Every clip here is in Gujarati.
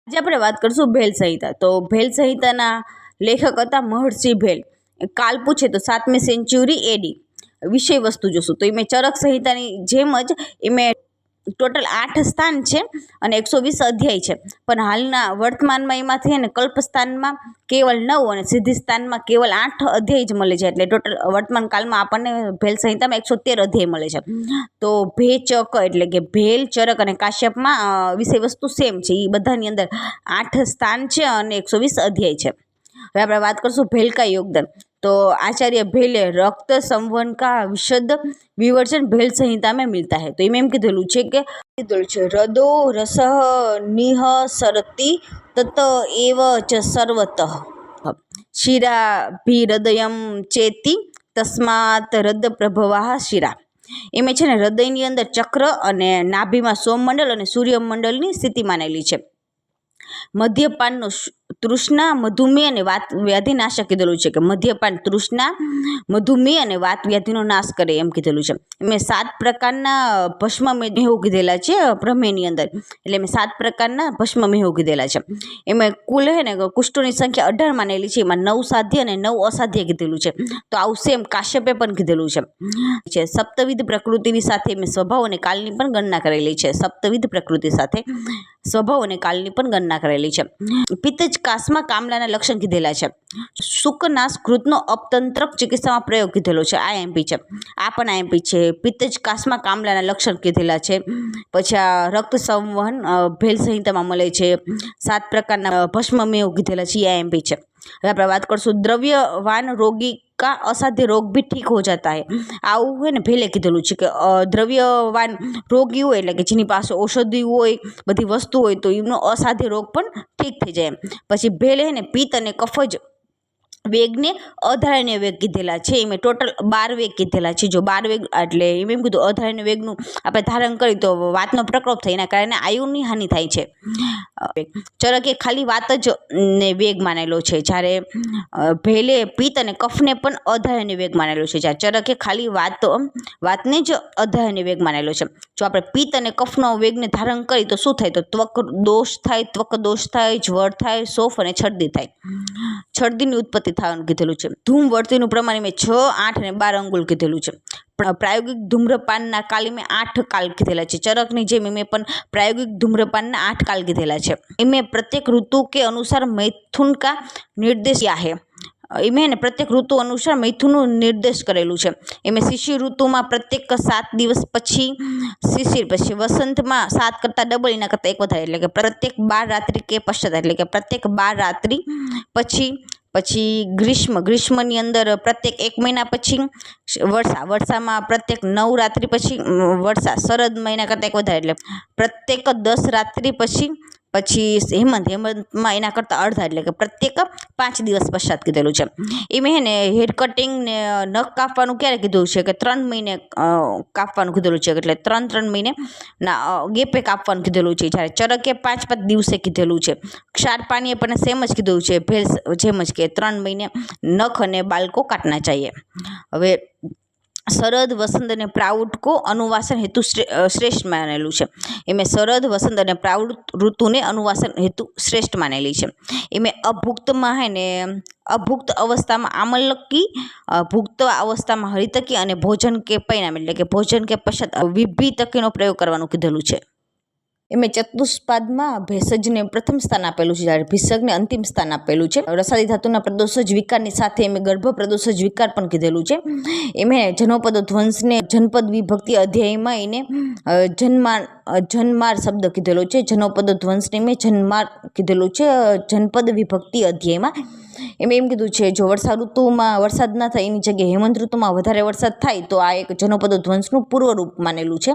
આજે આપણે વાત કરીશું ભેલ સંહિતા. તો ભેલ સંહિતાના લેખક હતા મહર્ષિ ભેલ. કાલ પૂછે તો 7મી સેન્ચુરી એડી. વિષય વસ્તુ જોશું તો એમાં ચરક સંહિતાની જેમ જ એમાં ટોટલ 8 સ્થાન છે અને 120 અધ્યાય છે. પણ હાલના વર્તમાનમાં એમાંથી ને કલ્પસ્થાનમાં કેવલ 9 અને સિદ્ધિ સ્થાનમાં કેવલ 8 અધ્યાય જ મળે છે. એટલે ટોટલ વર્તમાન કાળમાં આપણને ભેલ સંહિતામાં 113 અધ્યાય મળે છે. તો ભેચક એટલે કે ભેલ, ચરક અને કાશ્યપમાં વિષય વસ્તુ સેમ છે. એ બધાની અંદર 8 સ્થાન છે અને 120 અધ્યાય છે. હવે આપણે વાત કરશું ભેલ કા યોગદાન. तो आचार्य भेले रक्त संवहन का विशद विवर्चन भेल संहिता में मिलता है. तो इमें कीधेलू है कि हृदो रस निह सरति तत एव च सर्वतः शिरा भी हृदयम चेती तस्मात् हृदय प्रभवाः शिरा. एमें छे ने हृदयनी अंदर चक्र अने नाभीमां सोममंडल अने सूर्यमंडलनी स्थिति मानेली छे. मद्यपान तृष्णा मधुमेह અને વાત વ્યાધિ નાશક કીધેલું છે કે મદ્યપાન તૃષ્ણા મધુમેહ અને વાત વ્યાધિનો નાશ કરે એમ કીધેલું છે. એમાં 7 પ્રકારના ભસ્મમેહો કીધેલા છે બ્રહ્મેની અંદર. એટલે એમાં 7 પ્રકારના ભસ્મમેહો કીધેલા છે. એમાં કુલ હે ને કુષ્ઠોની સંખ્યા 18 માનેલી છે. એમાં 9 સાધ્ય અને 9 અસાધ્ય કીધેલું છે. તો આવું સેમ કાશ્યપે પણ કીધેલું છે. સપ્તવિધ પ્રકૃતિની સાથે મેં સ્વભાવ અને કાલની પણ ગણના કરેલી છે. સપ્તવિધ પ્રકૃતિ સાથે સ્વભાવ અને કાલની પણ ગણના કરેલી છે. પિત્તજ કાશમાં કામલાના લક્ષણ કીધેલા છે. શુકનાશ કૃતનો અપતંત્રક ચિકિત્સામાં પ્રયોગ કીધેલો છે. આ એમપી છે. આ પણ આ એમપી છે. પિત્તજ કાશમાં કામલાના લક્ષણ કીધેલા છે. પછી આ રક્ત સંવહન ભેલ સંહિતામાં મળે છે. 7 પ્રકારના ભસ્મમેહો કીધેલા છે. આ એમપી છે. હવે આપણે વાત કરશું દ્રવ્યવાન રોગી का असाध्य रोग भी ठीक हो जाता है. આવું હોય ને ભેલે કીધેલું છે કે દ્રવ્યવાન રોગી હોય એટલે કે જેની પાસે ઔષધિ હોય બધી વસ્તુ હોય તો એમનો અસાધ્ય રોગ પણ ઠીક થઈ જાય. પછી ભેલે ને પિત્ત અને કફજ વેગને અધારણીય વેગ કીધેલા છે. એમાં ટોટલ 12 વેગ કીધેલા છે. જો 12 વેગ એટલે એમ કીધું અધારણીય વેગનું આપણે ધારણ કરી તો વાતનો પ્રકોપ થાય એના કારણે આયુની હાનિ થાય છે. ચરકે ખાલી વાત જ ને વેગ માનેલો છે. જ્યારે ભેલે પિત્ત અને કફને પણ અધારણીય વેગ માનેલો છે. જ્યારે ચરકે ખાલી વાતને જ અધારણીય વેગ માનેલો છે. જો આપણે પિત્ત અને કફનો વેગને ધારણ કરી તો શું થાય? તો ત્વક દોષ થાય, જ્વર થાય, સોફ અને છર્દી થાય. છર્દીની ઉત્પત્તિ થવાનું કીધેલું છે. ધૂમ વર્તીનું પ્રમાણ મેં 6, 8 અને 12 અંગુલ કીધેલું છે. પણ પ્રાયોગિક ધૂમ્રપાનના કાલ મેં 8 કાલ કીધેલા છે. ચરકની જેમ મેં પણ પ્રાયોગિક ધૂમ્રપાનના 8 કાલ કીધેલા છે. એમાં પ્રત્યેક ઋતુ કે અનુસાર મૈથુન કા નિર્દેશ હે. એમાં ને પ્રત્યેક ઋતુ અનુસાર મૈથુનનું નિર્દેશ કરેલું છે. એમાં શિશિર ઋતુમાં પ્રત્યેક 7 દિવસ પછી શિશિર, પછી વસંતમાં 7 કરતાં ડબલ એના કરતાં 1 વધારે એટલે કે પ્રત્યેક 12 રાત્રિ કે પશ્ચાત એટલે કે પ્રત્યેક 12 રાત્રિ પછી ગ્રીષ્મની અંદર પ્રત્યેક 1 મહિના પછી વર્ષામાં પ્રત્યેક 9 રાત્રિ પછી વર્ષા, શરદ મહિના કરતાં 1 વધારે એટલે પ્રત્યેક 10 રાત્રિ પછી હેમંતમાં એના કરતાં અડધા એટલે કે પ્રત્યેક 5 દિવસ પશ્ચાત કીધેલું છે. એમાં હે ને હેર કટિંગ ને નખ કાપવાનું ક્યારે કીધું છે કે 3 મહિને કાપવાનું કીધેલું છે. એટલે 3 મહિને ના ગેપે કાપવાનું કીધેલું છે. જ્યારે ચરકે 5 દિવસે કીધેલું છે. ક્ષાર પાણીએ પણ સેમ જ કીધું છે ભેલ જેમ જ કે 3 મહિને નખ અને બાળકો કાટના चाहिए. હવે શરદ, વસંત અને પ્રાઉઢ કો અનુવાસન હેતુ શ્રેષ્ઠ માનેલું છે. એમાં શરદ, વસંત અને પ્રાઉઢ ઋતુને અનુવાસન હેતુ શ્રેષ્ઠ માનેલી છે. એમાં અભુક્તમાં હે ને અભુક્ત અવસ્થામાં આમલકી, ભુક્ત અવસ્થામાં હરિતકી અને ભોજન કે પરિણામ એટલે કે ભોજન કે પશ્ચાત વિભિતકીનો પ્રયોગ કરવાનું કીધેલું છે. એમાં ચતુષ્પાદમાં ભેષજને પ્રથમ સ્થાન આપેલું છે. જ્યારે ભિષકને અંતિમ સ્થાન આપેલું છે. રસાદી ધાતુના પ્રદોષજ વિકારની સાથે એમ ગર્ભ પ્રદોષજ વિકાર પણ કીધેલું છે. એમાં જનોપદ ધ્વંસને જનપદ વિભક્તિ અધ્યાયમાં એને જન્માર શબ્દ કીધેલો છે. જનોપદ ધ્વંસને મેં જન્માર કીધેલું છે જનપદ વિભક્તિ અધ્યાયમાં. એમાં એમ કીધું છે જો વર્ષા ઋતુમાં વરસાદ ના થાય એની જગ્યાએ હેમંત ઋતુમાં વધારે વરસાદ થાય તો આ એક જનોપદ ધ્વંસનું પૂર્વરૂપ માનેલું છે.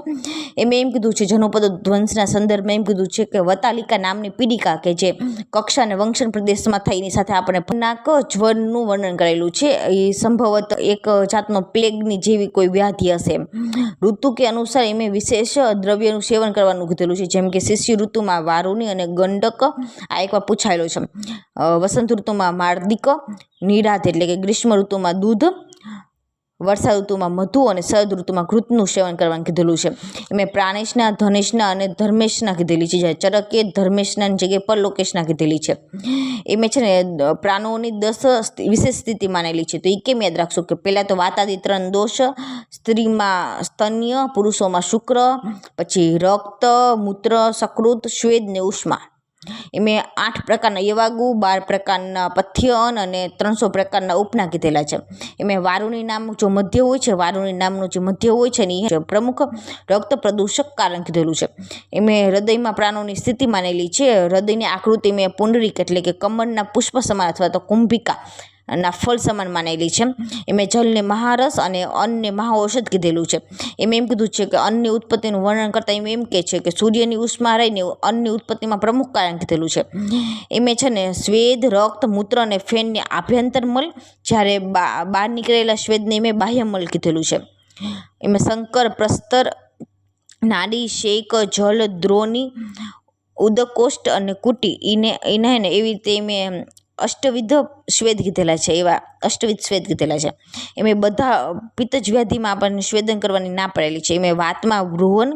એમાં એમ કીધું છે જનોપદ ધ્વંસના સંદર્ભમાં એમ કીધું છે કે વતાલિકા નામની પીડિકા કે જે કક્ષા અને વંશન પ્રદેશમાં થઈ એની સાથે આપણે નાક જ્વરનું વર્ણન કરેલું છે. એ સંભવત એક જાતનો પ્લેગની જેવી કોઈ વ્યાધિ હશે. ઋતુ કે અનુસાર એમાં વિશેષ દ્રવ્યનું સેવન કરવાનું કીધેલું છે. જેમ કે શિશિર ઋતુમાં વારુણી અને ગંડક, આ એકવાર પૂછાયેલો છે. વસંત ઋતુમાં માર્દિક, નિરાધ એટલે કે ગ્રીષ્મ ઋતુમાં દૂધ, વર્ષા ઋતુમાં મધુ અને શરદ ઋતુમાં ઘૃતનું સેવન કરવાનું કીધેલું છે. એમાં પ્રાણેશના, ધનેશના અને ધર્મેશના કીધેલી છે. જ્યારે ચરકે ધર્મેશના જગ્યાએ પરલોકેશના કીધેલી છે. એમાં છે ને પ્રાણોની 10 વિશેષ સ્થિતિ માનેલી છે. તો એ કેમ યાદ રાખશો કે પહેલાં તો વાતાદી 3 દોષ, સ્ત્રીમાં સ્તન્ય, પુરુષોમાં શુક્ર, પછી રક્ત, મૂત્ર, સકૃત, શ્વેદ ને ઉષ્મા. એમાં 8 પ્રકારના યવાગુ, 12 પ્રકારના પથ્યન અને 300 પ્રકારના ઉપના કીધેલા છે. એમાં વારુણી નામનું જો મધ્ય હોય છે, વારુણી નામનું જે મધ્ય હોય છે ને એ પ્રમુખ રક્ત પ્રદૂષક કારણ કીધેલું છે. એમાં હૃદયમાં પ્રાણોની સ્થિતિ માનેલી છે. હૃદયની આકૃતિ મેં પુંડરીક એટલે કે કમળના પુષ્પ સમાન અથવા તો કુંભિકા ના ફળ સમાન માનેલી છે. એમાં જલને મહારસ અને અન્નને મહાઔષધ કીધેલું છે. એમ કીધું છે કે અન્નની ઉત્પત્તિનું વર્ણન કરતાં એમ કહે છે કે સૂર્યની ઉષ્મા રહીને અન્નની ઉત્પત્તિમાં પ્રમુખ કારણ કીધેલું છે. એમાં છે ને સ્વેદ, રક્ત, મૂત્ર અને ફેનને આભ્યંતર મલ, જ્યારે બહાર નીકળેલા સ્વેદને એમ બાહ્ય મલ કીધેલું છે. એમાં શંકર, પ્રસ્તર, નાડી, શેક, જલ, દ્રોણી, ઉદકોષ્ઠ અને કુટી એને એવી રીતે એમ અષ્ટવિધ સ્વેદ કીધેલા છે. એવા અષ્ટવિધ સ્વેદ કીધેલા છે. એમાં બધા પિત્તજ વ્યાધિમાં આપણને સ્વેદન કરવાની ના પડેલી છે. એમાં વાતમાં વૃહન,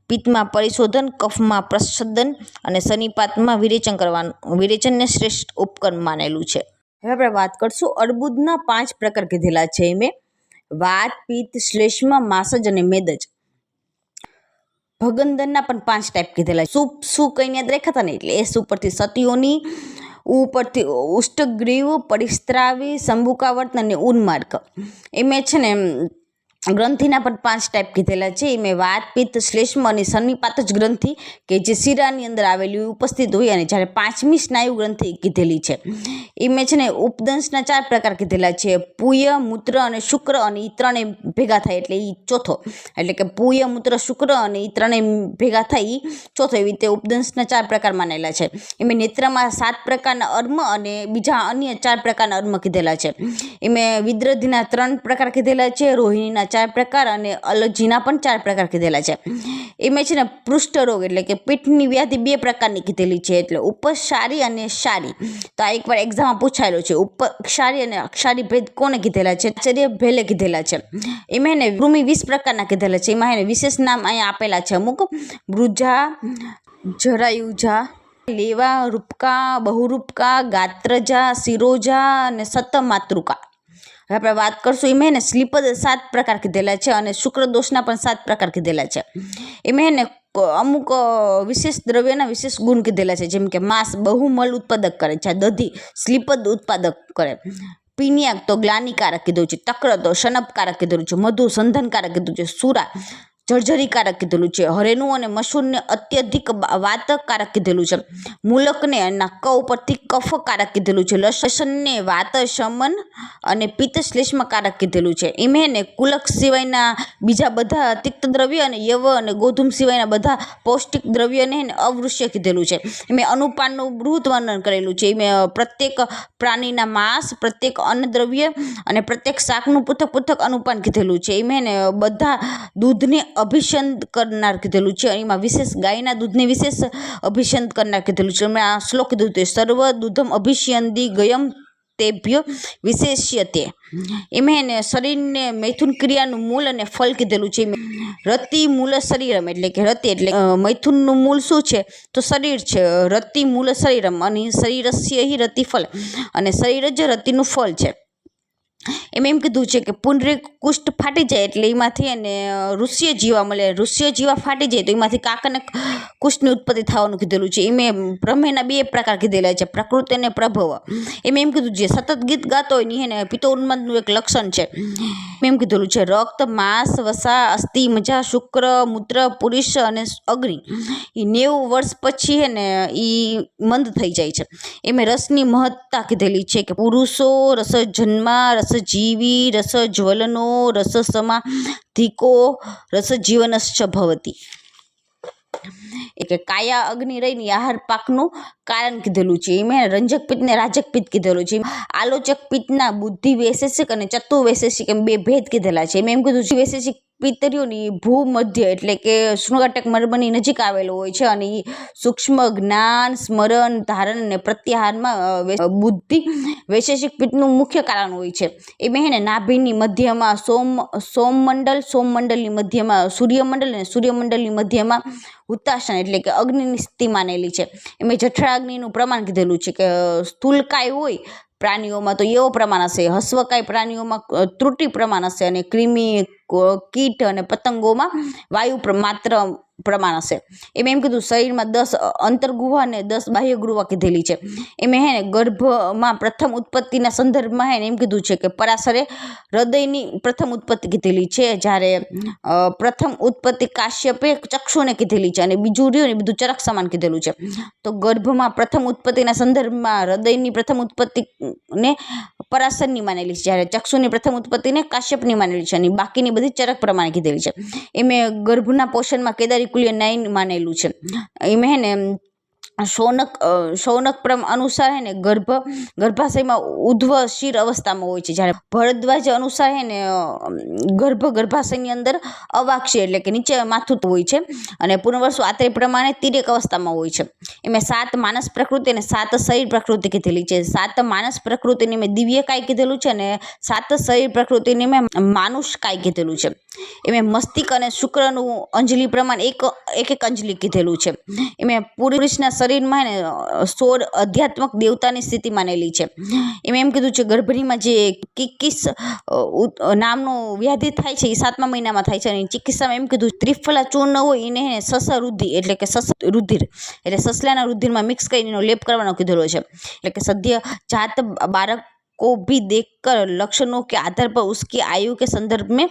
પિત્તમાં પરિશોધન, કફમાં પ્રચ્છદન અને શનિપાતમાં વિરેચનને શ્રેષ્ઠ ઉપકરણ માનેલું છે. હવે આપણે વાત કરશું અર્બુદના 5 પ્રકાર કીધેલા છે. એમાં વાત, પિત્ત, શ્લેષ્મ, માસજ અને મેદજ. ભગંદરના પણ 5 ટાઈપ કીધેલા છે. શું કઈ યાદ રાખ્યા હતા ને એટલે એ ઉપરથી સતીઓની, ઉપરથી ઉષ્ટગ્રીવ, પરિસ્ત્રાવી, શંભુકાવર્ત અને ઉન્માર્ગ. એમાં છે ને ગ્રંથિના પણ 5 ટાઈપ કીધેલા છે. એમાં વાત, પિત્ત, શ્લેષ્મ અને સન્નિપાત જ ગ્રંથિ કે જે શિરાની અંદર આવેલી ઉપસ્થિત હોય અને જ્યારે 5મી સ્નાયુ ગ્રંથિ કીધેલી છે. એમાં છે ને ઉપદંશના 4 પ્રકાર કીધેલા છે. પૂય, મૂત્ર અને શુક્ર અને એ ત્રણેય ભેગા થાય એટલે એ ચોથો. એટલે કે પૂય, મૂત્ર, શુક્ર અને એ ત્રણેય ભેગા થાય એ ચોથો. એવી રીતે ઉપદંશના 4 પ્રકાર માનેલા છે. એમાં નેત્રમાં 7 પ્રકારના અર્મ અને બીજા અન્ય 4 પ્રકારના અર્મ કીધેલા છે. એમાં વિદ્રધીના 3 પ્રકાર કીધેલા છે. રોહિણીના 4 પ્રકાર અને અલજીના પણ 4 પ્રકાર કીધેલા છે. એમાં છે ને પૃષ્ઠરોગ એટલે કે પીઠની વ્યાધિ 2 પ્રકારની કીધેલી છે. એટલે ઉપસારી અને સારી. તો આ એકવાર એક્ઝામમાં પૂછાયેલો છે. ઉપક્ષારી અને અક્ષારી ભેદ કોને કીધેલા છે? આચાર્ય ભેલે કીધેલા છે. એમાં એને કૃમિ 20 પ્રકારના કીધેલા છે. એમાં એને વિશેષ નામ અહીંયા આપેલા છે અમુક: વૃજા, જરાયુજા, લેવા, રૂપકા, બહુરૂપકા, ગાત્રજા, શિરોજા અને સતમાતૃકા. હવે આપણે વાત કરશું એમાં એને સ્લીપદ 7 પ્રકાર કીધેલા છે અને શુક્રદોષના પણ 7 પ્રકાર કીધેલા છે. એમાં એને અમુક વિશેષ દ્રવ્યના વિશેષ ગુણ કીધેલા છે. જેમ કે માંસ બહુમલ ઉત્પાદક કરે છે, દધી સ્લીપદ ઉત્પાદક કરે, પિનિયાક તો ગ્લાનિકારક કીધું છે, તક્ર તો શનપકારક કીધેલું છે, મધુ સંધનકારક કીધું છે, સુરા જર્જરીકારક કીધેલું છે, હરેનું અને મસૂરને અત્યધિક વાતકારક કીધેલું છે, મૂલકને એના ક ઉપરથી કફકારક કીધેલું છે, લસણને વાત શમન અને પિત્ત શ્લેષ્મકારક કીધેલું છે. એમાં એને કુલક સિવાયના બીજા બધા તિક્ત દ્રવ્ય અને યવ અને ગોધુમ સિવાયના બધા પૌષ્ટિક દ્રવ્યને એને અવૃશ્ય કીધેલું છે. એમાં અનુપાનનું બૃહત વર્ણન કરેલું છે. એમાં પ્રત્યેક પ્રાણીના માંસ, પ્રત્યેક અન્ન દ્રવ્ય અને પ્રત્યેક શાકનું પૃથક પૃથક અનુપાન કીધેલું છે. એમાં એને બધા દૂધને અભિષંદ કરનાર કીધેલું છે. એમાં વિશેષ ગાયના દૂધને વિશેષ અભિષંદ કરનાર કીધેલું છે. એમાં આ શ્લોક કીધું છે: સર્વ દૂધમ અભિષ્યંદી ગયમ તેભ્ય વિશેષ્યતે. એમાં એને શરીરને મૈથુન ક્રિયાનું મૂળ અને ફળ કીધેલું છે. રતિ મૂળ શરીરમ એટલે કે રતિ એટલે મૈથુનનું મૂળ શું છે તો શરીર છે. રતિ મૂળ શરીરમ અને શરીરસ્ય હિ રતિ ફળ અને શરીર જ રતિનું ફળ છે. એમ કીધું છે કે પુંડરીક કુષ્ઠ ફાટી જાય એટલે એમાંથી એને ઋષ્ય જીવા મળે. ઋષ્ય જીવા ફાટી જાય તો એમાંથી કાકને કુષ્ઠની ઉત્પત્તિ થવાનું કીધેલું છે. એમ બ્રહ્મેના 2 પ્રકાર કીધેલા છે: પ્રકૃતિ અને પ્રભવ. એમ કીધું છે સતત ગીત ગાતો હોય ને એને પિત્તોન્માદનું એક લક્ષણ છે. એમ કીધેલું છે રક્ત, માંસ, વસા, અસ્થિ, મજા, શુક્ર, મૂત્ર, પુરુષ અને અગ્નિ એ 90 વર્ષ પછી એને એ મંદ થઈ જાય છે. એમાં રસની મહત્તા કીધેલી છે કે પુરુષો રસ જન્મા, રસ જીવી, રસ જ્વલનો, રસ સમાધિકો, રસ જીવનશ્ચ ભવતી. એટલે કાયા અગ્નિ રહીને આહાર પાકનું કારણ કીધેલું છે. એમાં રંજક પિત્ત ને રાજક પિત્ત કીધેલું છે. આલોચક પિત્તના બુદ્ધિ વૈશેષિક અને ચતુ વૈશેષિક એમ 2 ભેદ કીધેલા છે. એમ કીધું છે વૈશેષિક પિત્ત રહ્યોની ભૂમધ્ય એટલે કે શૃંગાટક મર્મની નજીક આવેલો હોય છે અને એ સૂક્ષ્મ જ્ઞાન સ્મરણ ધારણ અને પ્રત્યાહારમાં બુદ્ધિ વૈશેષિક પિત્તનું મુખ્ય કારણ હોય છે. એમાં હે ને નાભિની મધ્યમાં સોમમંડલની મધ્યમાં સૂર્યમંડલ અને સૂર્યમંડલની મધ્યમાં હુતાસન એટલે કે અગ્નિની સ્થિતિ માનેલી છે. એમાં જઠરાગ્નિનું પ્રમાણ કીધેલું છે કે સ્થૂલકાય હોય પ્રાણીઓમાં તો એવો પ્રમાણ હશે, હસ્વકાય પ્રાણીઓમાં ત્રુટિ પ્રમાણ હશે અને કૃમિ કીટ અને પતંગોમાં વાયુ માત્ર પ્રમાણ હશે. એમાં એમ કીધું શરીરમાં 10 અંતર્ગુહા અને 10 બાહ્ય ગુહા કીધેલી છે. એમાં હે ને ગર્ભમાં પ્રથમ ઉત્પત્તિના સંદર્ભમાં હે ને એમ કીધું છે કે પરાશરે હૃદયની પ્રથમ ઉત્પત્તિ કીધેલી છે, જ્યારે પ્રથમ ઉત્પત્તિ કાશ્યપે ચક્ષુને કીધેલી છે અને બીજું રહ્યું ને બધું ચરક સમાન કીધેલું છે. તો ગર્ભમાં પ્રથમ ઉત્પત્તિના સંદર્ભમાં હૃદયની પ્રથમ ઉત્પત્તિને પરાશરની માનેલી છે, જ્યારે ચક્ષુની પ્રથમ ઉત્પત્તિને કાશ્યપની માનેલી છે અને બાકીની બધી ચરક પ્રમાણે કીધેલી છે. એમાં ગર્ભના પોષણમાં કેદારી કુલ્ય 9 માનેલું છે. એમાં હે ને શૌનક પ્રમ અનુસાર હે ને ગર્ભાશયમાં ઉધ્વ શિર અવસ્થામાં હોય છે, જ્યારે ભરદ્વાજ અનુસાર હે ને ગર્ભાશયની અંદર અવાક્ષી એટલે કે નીચે માથું હોય છે અને પુનર્વસુ આત્રેય પ્રમાણે તિર્યક અવસ્થામાં હોય છે. એમાં 7 માનસ પ્રકૃતિ અને 7 શરીર પ્રકૃતિ કીધેલી છે. 7 માનસ પ્રકૃતિની મેં દિવ્ય કાય કીધેલું છે અને 7 શરીર પ્રકૃતિની મેં માનુષ કાય કીધેલું છે. એમાં મસ્તિષ્ક અને શુક્રનું અંજલિ પ્રમાણ એક અંજલિ કીધેલું છે. એમાં પુરુષના શરીરમાં ને 16 અધ્યાત્મક દેવતાની સ્થિતિ માનેલી છે. એમાં એમ કીધું છે ગર્ભણીમાં જે કિક્કિસ નામનો વ્યાધિ થાય છે એ 7મા મહિનામાં થાય છે અને ચિકિત્સામાં એમ કીધું ત્રિફલા ચૂર્ણ હોય એને સસ રુધિર એટલે કે રુધિર એટલે સસલાના રુધિરમાં મિક્સ કરીને એનો લેપ કરવાનો કીધેલો છે. એટલે કે સદ્ય જાત બાળક को भी देखकर लक्षणों के आधार पर उसकी आयु के संदर्भ में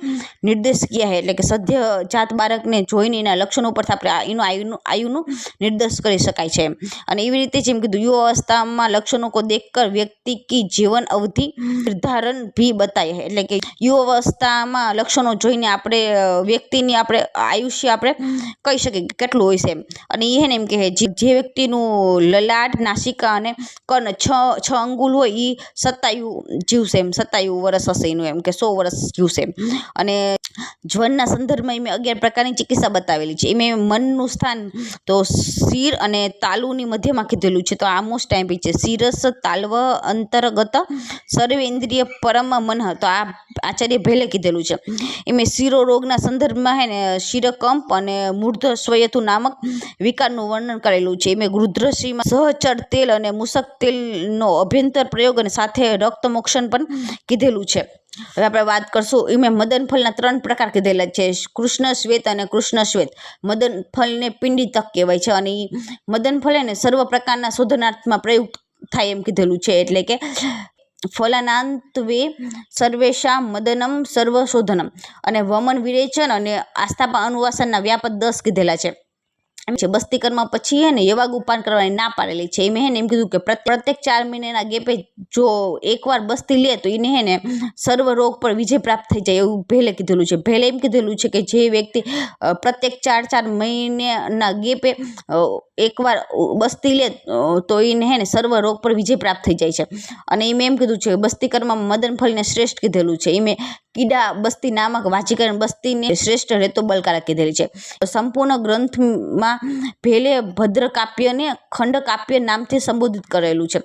निर्देश किया है. એટલે કે સદ્ય જાત બાળકને જોઈને એના લક્ષણો પરથી આપણે એનું આયુનું નિર્દેશ કરી શકાય છે. અને એવી રીતે જેમ કીધું યુવા અવસ્થામાં લક્ષણો કો દેખકર વ્યક્તિ કી જીવન અવધિ નિર્ધારણ ભી બતાય है. એટલે કે યુવા અવસ્થામાં લક્ષણો જોઈને આપણે વ્યક્તિની આપણે આયુષ્ય આપણે કહી શકીએ કે કેટલું હોય છે. અને એ હે ને એમ કે જે વ્યક્તિનું લલાટ નાસિકા અને કર્ણ 6 અંગુલ હોય એ 27 જીવશે એમ 27 વર્ષ હશે એનું એમ કે 100 વર્ષ જીવશે. અને જ્વનના સંદર્ભમાં મેં 11 પ્રકારની ચિકિત્સા બતાવેલી છે. એમાં મનનું સ્થાન તો શિર અને તાલુની મધ્યમાં કીધેલું છે. તો આ મોસ્ટ ટાઈમ છે શિરસ તાલ્વ અંતર્ગત સર્વ ઇન્દ્રિય પરમ મન. તો આ આચાર્ય ભેલે કીધેલું છે. એમાં શિરો રોગના સંદર્ભમાં હે ને શિરકંપ અને મૂર્ધ સ્વયથુ નામક વિકારનું વર્ણન કરેલું છે. એમાં રુદ્રશ્રીમાં સહચર તેલ અને મૂષક તેલનો અભ્યંતર પ્રયોગ અને સાથે રક્ત મોક્ષણ પણ કીધેલું છે. હવે આપણે વાત કરશું એમાં મદન ફળના 3 પ્રકાર કીધેલા છે, કૃષ્ણ શ્વેત અને કૃષ્ણ શ્વેત. મદન ફળને પિંડી તક કહેવાય છે અને મદન ફળ એને સર્વ પ્રકારના શોધનાર્થમાં પ્રયુક્ત થાય એમ કીધેલું છે. એટલે કે ફલાનાંતવે સર્વેશા મદનમ સર્વશોધનમ અને વમન વિરેચન અને આસ્થાપા અનુવાસનના વ્યાપક 10 કીધેલા છે. એમ છે બસ્તીકરમાં પછી હે ને યવાગ ઉપાન કરવાની ના પાડેલી છે. એમ હે ને એમ કીધું કે પ્રત્યેક 4 મહિનાના ગેપે જો એકવાર બસ્તી લે તો એને હે ને સર્વ રોગ પર વિજય પ્રાપ્ત થઈ જાય એવું ભેલે કીધેલું છે. ભેલે એમ કીધેલું છે કે જે વ્યક્તિ પ્રત્યેક 4 મહિનાના ગેપે એકવાર બસ્તી લે તો એને હે ને સર્વ રોગ પર વિજય પ્રાપ્ત થઈ જાય છે. અને એમ કીધું છે બસ્તીકરમાં મદન ફળને શ્રેષ્ઠ કીધેલું છે. એમ કીડા બસ્તી નામક વાચીકરણ બસ્તીને શ્રેષ્ઠ રેતો બલકારક કીધેલી છે. સંપૂર્ણ ગ્રંથમાં ભેલે ભદ્ર કાવ્યને ખંડ કાવ્ય નામથી સંબોધિત કરેલું છે.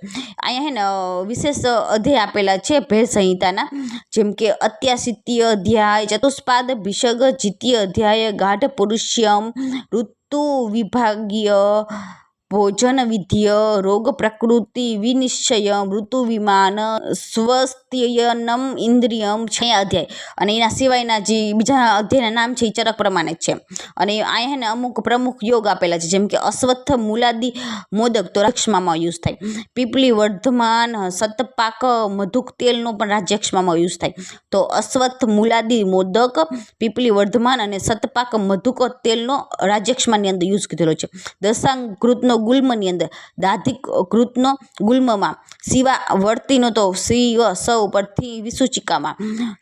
અહીંયા હે ને વિશેષ અધ્યાય આપેલા છે ભેલ સંહિતાના, જેમ કે 88 અધ્યાય, ચતુષ્પાદ ભિષગ જીતીય અધ્યાય, ગાઢ પુરુષ્યમ, ઋતુ વિભાગીય, ભોજન વિધ્ય, રોગ પ્રકૃતિ વિનિશ્ચય, ઋતુ વિમાન, સ્વસ્ત્યયનમ ઇન્દ્રિયમ 6 અધ્યાય. અને એના સિવાયના જે બીજા અધ્યાયના નામ છે એ ચરક પ્રમાણે જ છે. અને અહીંયા હે ને અમુક પ્રમુખ યોગ આપેલા છે, જેમ કે અશ્વત્થ મૂલાદી મોદક તો રાજ્યક્ષમામાં યુઝ થાય, પીપલી વર્ધમાન સતપાક મધુક તેલનો પણ રાજ્યક્ષમામાં યુઝ થાય. તો અશ્વત્થ મૂલાદી મોદક, પીપલી વર્ધમાન અને સતપાક મધુક તેલનો રાજ્યક્ષમાની અંદર યુઝ કીધેલો છે. દશાંગ ઘૃતનો ગુલ્મની અંદર, દાધિક ઘૃતનો ગુલ્મમાં, શિવા વર્તીનો તો શિવ સ ઉપરથી વિસુચિકામાં,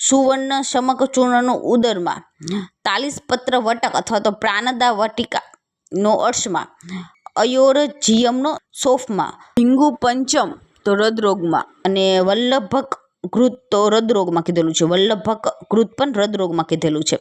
સુવર્ણ શમક ચૂર્ણનો ઉદરમાં, તાલીસ પત્ર વટક અથવા તો પ્રાણદા વટિકા નો અર્શમાં, અયોરજીયમનો સોફમાં, ભીંગુ પંચમ તો હૃદરોગમાં, અને વલ્લભક ઘૃત તો હૃદરોગમાં કીધેલું છે. વલ્લભક ઘૃત પણ હૃદરોગમાં કીધેલું છે.